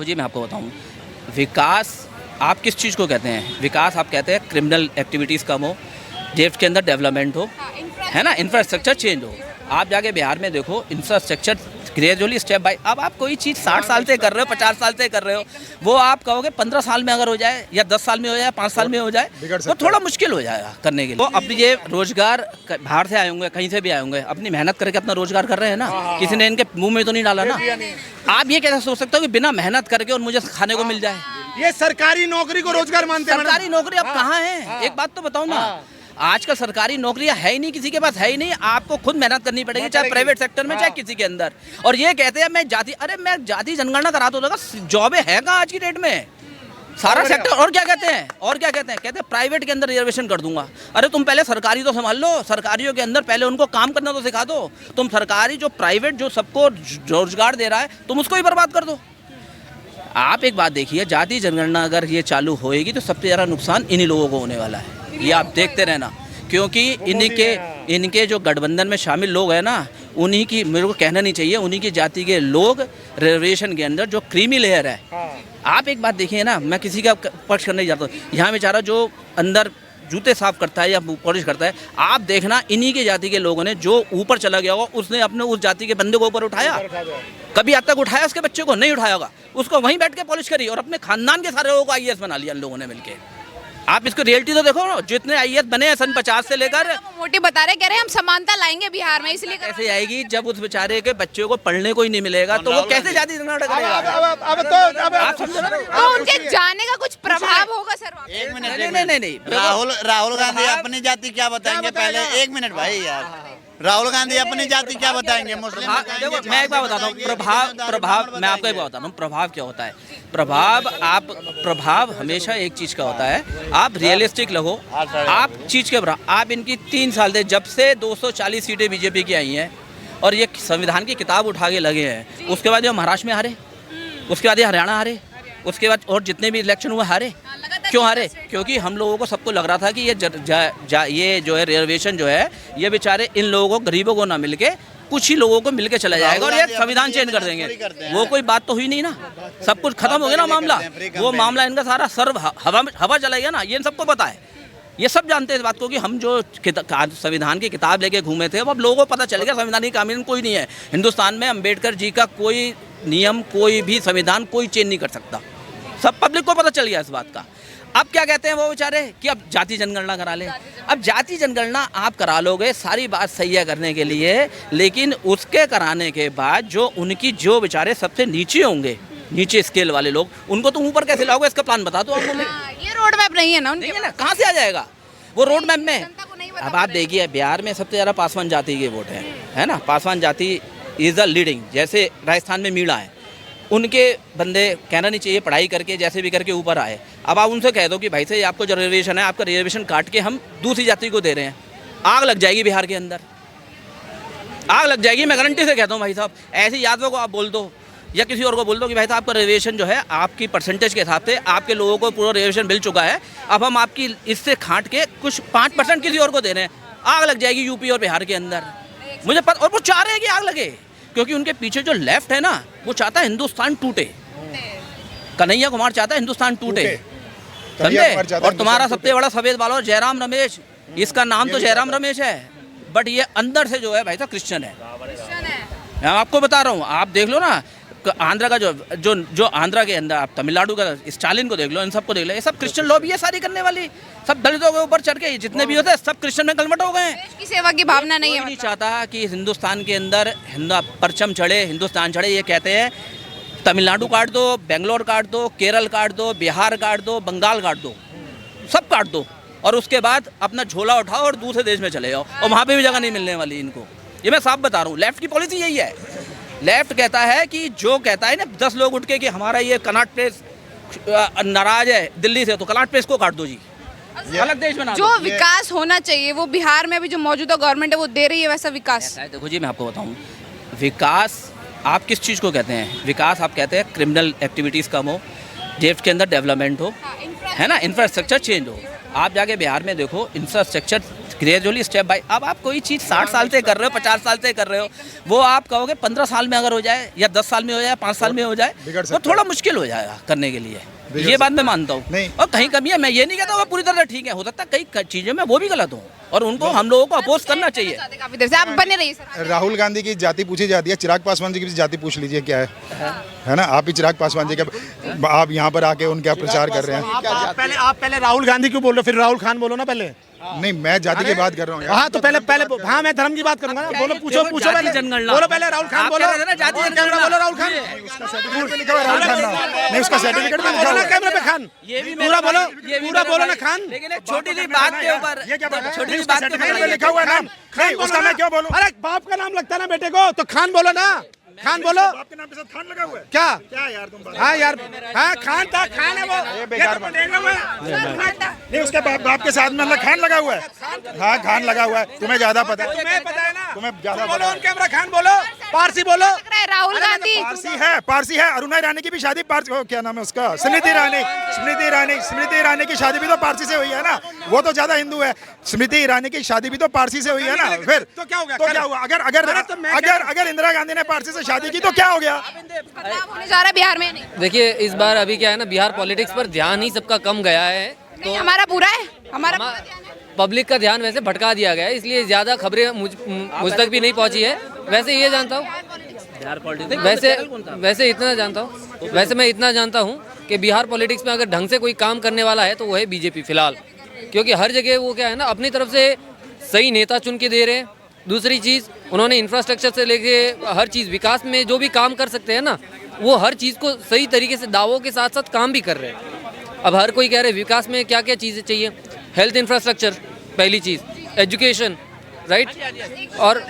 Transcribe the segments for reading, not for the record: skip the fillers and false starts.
देखो जी, मैं आपको बताऊं, विकास आप किस चीज़ को कहते हैं? विकास आप कहते हैं क्रिमिनल एक्टिविटीज़ कम हो, देश के अंदर डेवलपमेंट हो, है ना, इंफ्रास्ट्रक्चर चेंज हो। आप जाके बिहार में देखो, इंफ्रास्ट्रक्चर ग्रेजुअली स्टेप बाय, अब आप कोई चीज़ 60 साल से कर रहे हो, 50 साल से कर रहे हो, वो आप कहोगे 15 साल में अगर हो जाए या 10 साल में हो जाए, 5 साल में हो जाए, वो थोड़ा मुश्किल हो जाएगा करने के लिए। तो अब ये रोजगार बाहर से आए होंगे, कहीं से भी आए होंगे, अपनी मेहनत करके अपना रोजगार कर रहे हैं ना, किसी ने इनके मुंह में तो नहीं डाला ना। आप ये कैसे सोच सकते हो कि बिना मेहनत करके और मुझे खाने को मिल जाए? ये सरकारी नौकरी को रोजगार मानते हैं। सरकारी नौकरी अब कहाँ है? एक बात तो बताओ ना, आजकल सरकारी नौकरियां है ही नहीं, किसी के पास है ही नहीं। आपको खुद मेहनत करनी पड़ेगी, चाहे प्राइवेट सेक्टर में चाहे किसी के अंदर। और ये कहते हैं मैं जाति, अरे मैं जाति जनगणना करा तो लगा, जॉबें है कहाँ आज की डेट में? सारा सेक्टर। और क्या कहते हैं? कहते हैं प्राइवेट के अंदर रिजर्वेशन कर दूंगा। अरे तुम पहले सरकारी तो संभाल लो, सरकारियों के अंदर पहले उनको काम करना तो सिखा दो। तुम सरकारी जो प्राइवेट जो सबको रोजगार दे रहा है, तुम उसको ही बर्बाद कर दो। आप एक बात देखिए, जाति जनगणना अगर ये चालू होएगी तो सबसे ज़्यादा नुकसान इन्हीं लोगों को होने वाला है। ये आप देखते रहना, क्योंकि इनके जो गठबंधन में शामिल लोग हैं ना, उन्हीं की, मेरे को कहना नहीं चाहिए, उन्हीं की जाति के लोग रिजर्वेशन के अंदर जो क्रीमी लेयर है। आप एक बात देखिए ना, मैं किसी का पक्ष करने नहीं जाता, यहाँ बेचारा जो अंदर जूते साफ करता है या पॉलिश करता है, आप देखना इन्हीं की जाति के लोगों ने, जो ऊपर चला गया होगा उसने अपने उस जाति के बंदे को ऊपर उठाया। कभी आज तक उठाया उसके बच्चे को? नहीं उठाया होगा। उसको वहीं बैठ के पॉलिश करी और अपने खानदान के सारे लोगों को आईएएस बना लिया इन लोगों ने मिलके। आप इसको रियलिटी तो देखो, जितने आईएएस बने हैं सन 50 से लेकर, मोटी बता रहे, कह रहे हैं हम समानता लाएंगे बिहार में, इसलिए कैसे आएगी जब उस बेचारे के बच्चे को पढ़ने को ही नहीं मिलेगा, तो वो कैसे जाति जनगणना करेगा? आप समझो ना, तो उनके जाने का कुछ प्रभाव होगा सर? एक मिनट, नहीं। राहुल गांधी अपनी जाति क्या बताएंगे पहले? एक मिनट भाई यार, राहुल गांधी अपनी जाति क्या बताएंगे? मुस्लिम देखो, मैं एक बात बताता हूँ, प्रभाव मैं आपको एक बात बताता हूँ, प्रभाव क्या होता है? प्रभाव हमेशा एक चीज का होता है, आप रियलिस्टिक लगो, आप चीज के बराबर। आप इनकी 3 साल से, जब से 240 सीटें बीजेपी की आई हैं और ये संविधान की किताब उठा के लगे हैं, उसके बाद ये महाराष्ट्र में हारे, उसके बाद ये हरियाणा हारे, उसके बाद और जितने भी इलेक्शन हुए हारे। क्यों हारे? क्योंकि हम लोगों को सबको लग रहा था कि ये जो है रिजर्वेशन जो है, ये बेचारे इन लोगों को, गरीबों को ना मिलके कुछ ही लोगों को मिलके चला जाएगा और ये संविधान चेंज कर देंगे। वो कोई बात तो हुई नहीं ना, सब कुछ खत्म हो गया ना मामला। वो मामला इनका सारा सर्व हवा चला गया ना, ये इन सबको पता है। ये सब जानते हैं इस बात को कि हम जो संविधान की किताब लेके घूमे थे, अब लोगों को पता चल गया संविधान की कानून कोई नहीं है हिंदुस्तान में। अम्बेडकर जी का कोई नियम, कोई भी संविधान कोई चेंज नहीं कर सकता। सब पब्लिक को पता चल गया इस बात का। अब क्या कहते हैं वो बेचारे कि अब जाति जनगणना करा ले। अब जाति जनगणना आप करा लोगे, सारी बात सही है करने के लिए, लेकिन उसके कराने के बाद जो उनकी जो बेचारे सबसे नीचे होंगे, नीचे स्केल वाले लोग, उनको तुम ऊपर कैसे लाओगे? इसका प्लान बता दो हमको। ये रोड मैप नहीं है ना उनके, ना कहाँ से आ जाएगा वो रोड मैप में? अब आप देखिए, बिहार में सबसे ज़्यादा पासवान जाति के वोट है ना, पासवान जाति इज द लीडिंग। जैसे राजस्थान में मीणा है, उनके बंदे, कहना नहीं चाहिए, पढ़ाई करके जैसे भी करके ऊपर आए। अब आप उनसे कह दो कि भाई साहब आपको जो रिजर्वेशन है, आपका रिजर्वेशन काट के हम दूसरी जाति को दे रहे हैं, आग लग जाएगी बिहार के अंदर, आग लग जाएगी। मैं गारंटी से कहता हूँ भाई साहब, ऐसे यादवों को आप बोल दो या किसी और को बोल दो कि भाई साहब आपका रिजर्वेशन जो है, आपकी परसेंटेज के हिसाब से आपके लोगों को पूरा रिजर्वेशन मिल चुका है, अब हम आपकी इससे काट के कुछ 5% किसी और को दे रहे हैं, आग लग जाएगी यूपी और बिहार के अंदर। मुझे पता, और वो चाह रहे हैं कि आग लगे, क्योंकि उनके पीछे जो लेफ्ट है ना, वो चाहता है हिंदुस्तान टूटे। कन्हैया कुमार चाहता है हिंदुस्तान टूटे, समझे? और तुम्हारा सबसे बड़ा सफेद बाल जयराम रमेश, इसका नाम तो जयराम रमेश है, बट ये अंदर से जो है भाई साहब क्रिश्चियन है। मैं आपको बता रहा हूँ, आप देख लो ना, आंध्रा का जो आंध्रा के अंदर, आप तमिलनाडु का स्टालिन को देख लो, इन सबको देख लो, ये सब क्रिश्चियन लॉबी है सारी करने वाली। सब दलितों के ऊपर चढ़ के जितने भी होते हैं सब क्रिश्चियन में कन्वर्ट हो गए हैं। देश की सेवा की भावना नहीं है। नहीं चाहता कि हिंदुस्तान के अंदर परचम चढ़े, हिंदुस्तान चढ़े। ये कहते हैं तमिलनाडु काट दो, बेंगलोर काट दो, केरल काट दो, बिहार काट दो, बंगाल काट दो, सब काट दो, और उसके बाद अपना झोला उठाओ और दूसरे देश में चले जाओ, और वहाँ पे भी जगह नहीं मिलने वाली इनको। ये मैं साफ बता रहा हूँ, लेफ्ट की पॉलिसी यही है। लेफ्ट कहता है कि जो कहता है ना 10 लोग उठ के कि हमारा ये कनॉट प्लेस नाराज है दिल्ली से, तो कनॉट प्लेस को काट दो जी, अलग देश बना दो। जो विकास होना चाहिए वो बिहार में भी जो मौजूदा गवर्नमेंट है वो दे रही है, वैसा विकास? देखो जी, मैं आपको बताऊँ, विकास आप किस चीज़ को कहते हैं? विकास आप कहते हैं क्रिमिनल एक्टिविटीज़ कम हो, देश के अंदर डेवलपमेंट हो, है ना, इंफ्रास्ट्रक्चर चेंज हो। आप जाके बिहार में देखो, इंफ्रास्ट्रक्चर ग्रेजुअली स्टेप बाय। अब आप कोई चीज़ 60 साल से कर रहे हो, 50 साल से कर रहे हो, वो आप कहोगे 15 साल में अगर हो जाए या 10 साल में हो जाए, 5 साल में हो जाए, तो थोड़ा मुश्किल हो जाएगा करने के लिए। ये बात मैं मानता हूँ। और कहीं कमी है, मैं ये नहीं कहता वो पूरी तरह ठीक है, हो सकता है कई चीज़ों में वो भी गलत हो, और उनको हम लोगों को अपोज करना चाहिए। काफी देर से आप बने रहिए सर। राहुल गांधी की जाति पूछी जाती है, चिराग पासवान जी की भी जाति पूछ लीजिए क्या है ना। आप ही चिराग पासवान जी का आप यहाँ पर आके उनका प्रचार कर रहे हैं। आप पहले राहुल गांधी क्यों बोल रहे हो, फिर राहुल खान बोलो ना पहले। नहीं, मैं जाति की बात कर रहा हूँ यार। हाँ तो पहले हाँ मैं धर्म की बात करूंगा ना। बोलो, पूछो पहले, बोलो पहले राहुल खान बोलो, बोलो राहुल खान। उसका सर्टिफिकेट लिखा हुआ है राहुल खान नहीं, उसका सर्टिफिकेट भी लिखा हुआ है कैमरे पे खान, पूरा बोलो ना खान। लेकिन छोटी सी बात के ऊपर, ये क्या बात है? छोटी सी उसका बात के सर्टिफिकेट में ऊपर लिखा हुआ है नाम, नहीं उसका मैं क्यों बोलूं? अरे बाप का नाम लगता है ना बेटे को, तो खान बोलो ना, खान बोलो। आपके नाम के साथ खान लगा हुआ है क्या क्या यार तुम बात? हाँ यार, हाँ खान था, खान है वो, ये बेकार बात नहीं, उसके बाप के साथ में खान लगा हुआ है। हाँ खान लगा हुआ है, तुम्हें ज्यादा पता है, तुम्हें पता है ना, तुम्हें ज्यादा बोलो पता ऑन कैमरा खान बोलो, पारसी बोलो। लग रहा है राहुल गांधी पारसी है। अरुणा ईरानी की भी शादी क्या नाम है उसका, स्मृति ईरानी की शादी भी तो पारसी से हुई है ना, वो तो ज्यादा हिंदू है। स्मृति ईरानी की शादी भी तो पारसी से हुई है ना, फिर तो क्या हो गया? तो क्या हुआ? अगर इंदिरा गांधी ने पारसी से शादी की तो क्या हो गया? बदलाव होने जा रहा है बिहार में नहीं? देखिए इस बार अभी क्या है ना, बिहार पॉलिटिक्स पर ध्यान ही सबका कम गया है, नहीं हमारा पूरा है, हमारा पूरा ध्यान है। पब्लिक का ध्यान वैसे भटका दिया गया है, इसलिए ज़्यादा खबरें मुझ तक भी नहीं पहुंची है। वैसे ये जानता हूँ, वैसे इतना जानता हूँ, वैसे मैं इतना जानता हूँ कि बिहार पॉलिटिक्स में अगर ढंग से कोई काम करने वाला है तो वो है बीजेपी फिलहाल, क्योंकि हर जगह वो क्या है ना, अपनी तरफ से सही नेता चुन के दे रहे हैं। दूसरी चीज़, उन्होंने इंफ्रास्ट्रक्चर से लेके हर चीज़, विकास में जो भी काम कर सकते हैं ना, वो हर चीज़ को सही तरीके से दावों के साथ साथ काम भी कर रहे हैं। अब हर कोई कह रहे हैं विकास में क्या क्या चीज़ें चाहिए, हेल्थ इंफ्रास्ट्रक्चर पहली चीज़, एजुकेशन, राइट, और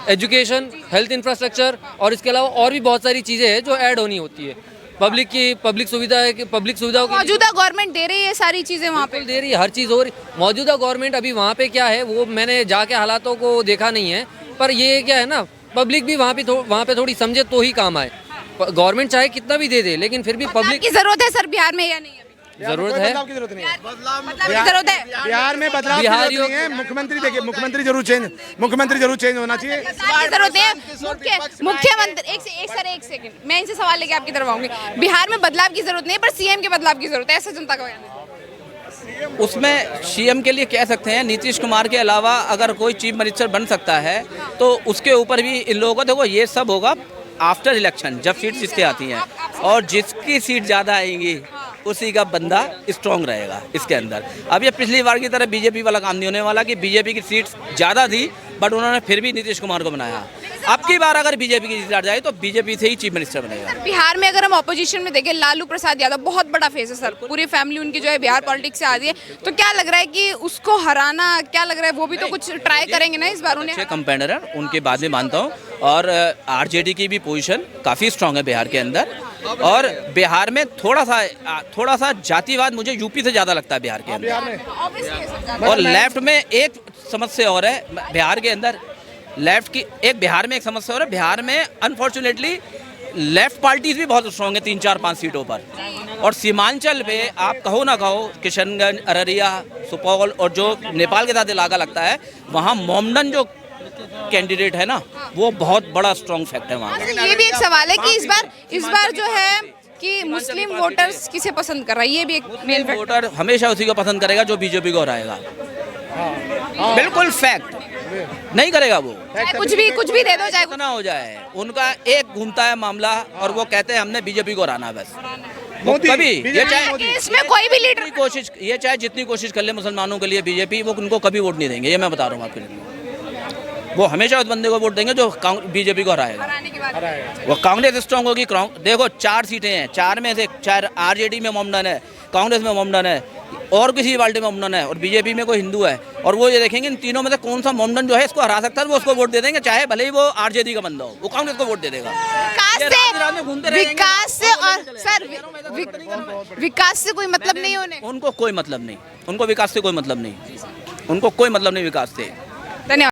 एजुकेशन, हेल्थ इंफ्रास्ट्रक्चर, और इसके अलावा और भी बहुत सारी चीज़ें हैं जो ऐड होनी होती है। पब्लिक सुविधाओं की मौजूदा गवर्नमेंट दे रही है सारी चीजें वहाँ पे, दे रही है, हर चीज़ हो रही। मौजूदा गवर्नमेंट अभी वहाँ पे क्या है वो मैंने जाके हालातों को देखा नहीं है, पर ये क्या है ना, पब्लिक भी वहाँ पे थोड़ी समझे तो ही काम आए। गवर्नमेंट चाहे कितना भी दे दे, लेकिन फिर भी पब्लिक की जरूरत है सर बिहार में या नहीं? जरूरत है, बदलाव की जरूरत नहीं है। बदलाव की जरूरत है बिहार में, बदलाव की जरूरत नहीं है। मुख्यमंत्री देखिए, मुख्यमंत्री जरूर चेंज होना चाहिए। बदलाव की जरूरत है। मुख्यमंत्री एक सेकंड, मैं इनसे सवाल लेके आपकी तरफ आऊंगी। बिहार में बदलाव की जरूरत नहीं है, पर सीएम के बदलाव की जरूरत है, ऐसा जनता का कहना है। उसमें सीएम के लिए कह सकते हैं, नीतीश कुमार के अलावा अगर कोई चीफ मिनिस्टर बन सकता है तो उसके ऊपर भी इन लोगों को, देखो ये सब होगा आफ्टर इलेक्शन, जब सीट जिसके आती हैं, और जिसकी सीट ज़्यादा आएंगी उसी का बंदा स्ट्रॉन्ग रहेगा इसके अंदर। अब ये पिछली बार की तरह बीजेपी वाला काम नहीं होने वाला कि बीजेपी की सीट ज़्यादा थी बट उन्होंने फिर भी नीतीश कुमार को बनाया। अब की बार अगर बीजेपी की सीट आ जाए तो बीजेपी से ही चीफ मिनिस्टर बनेगा। बिहार में अगर हम ऑपोजिशन में देखें, लालू प्रसाद यादव बहुत बड़ा फेस है सर, पूरी फैमिली उनकी जो है बिहार पॉलिटिक्स से आ रही है, तो क्या लग रहा है कि उसको हराना, क्या लग रहा है वो भी तो कुछ ट्राई करेंगे ना इस बार? उन्हें अच्छे कंपेंडर है, उनके बाद में मानता हूँ, और आरजेडी की भी पोजीशन काफ़ी स्ट्रांग है बिहार के अंदर, और बिहार में थोड़ा सा जातिवाद मुझे यूपी से ज़्यादा लगता है बिहार के अंदर। और लेफ्ट में एक समस्या और है बिहार के अंदर, लेफ्ट की बिहार में एक समस्या और है, बिहार में अनफॉर्चुनेटली लेफ्ट पार्टीज भी बहुत स्ट्रांग है 3, 4, 5 सीटों पर। और सीमांचल पे आप कहो ना कहो, किशनगंज, अररिया, सुपौल और जो नेपाल के साथ इलाका लगता है, वहाँ मोमडन जो कैंडिडेट है ना, वो बहुत बड़ा स्ट्रांग फैक्ट है वहाँ। ये भी एक सवाल है कि इस बार जो है कि मुस्लिम वोटर्स किसे पसंद कर रहा है, ये भी एक मेन फैक्टर। वोटर हमेशा उसी को पसंद करेगा जो बीजेपी को हराएगा, बिल्कुल फैक्ट, नहीं करेगा वो, चाहे कुछ भी दे दो, चाहे इतना हो जाए। उनका एक घूमता है मामला और वो कहते हैं हमने बीजेपी को हराना, बस वो कभी ये चाहे इसमें कोई भी लीडर कोशिश, ये चाहे जितनी कोशिश कर ले मुसलमानों के लिए बीजेपी, वो उनको कभी वोट नहीं देंगे, ये मैं बता रहा हूँ आपके लिए। वो हमेशा उस बंदे को वोट देंगे जो बीजेपी को हराएगा। वो कांग्रेस स्ट्रांग होगी। देखो 4 सीटें हैं, 4 में से 4 आरजेडी में मोमडन है, कांग्रेस में मोमडन है, और किसी पार्टी में मोमडन है, और बीजेपी में कोई हिंदू है, और वो ये देखेंगे इन तीनों में से कौन सा मोमडन जो है इसको हरा सकता है, वो उसको वोट दे देंगे, चाहे भले ही वो आरजेडी का बंदा हो, वो कांग्रेस को वोट दे देगा। विकास से और सर विकास से कोई मतलब नहीं होने, उनको कोई मतलब नहीं, उनको विकास से कोई मतलब नहीं, उनको कोई मतलब नहीं विकास से। धन्यवाद।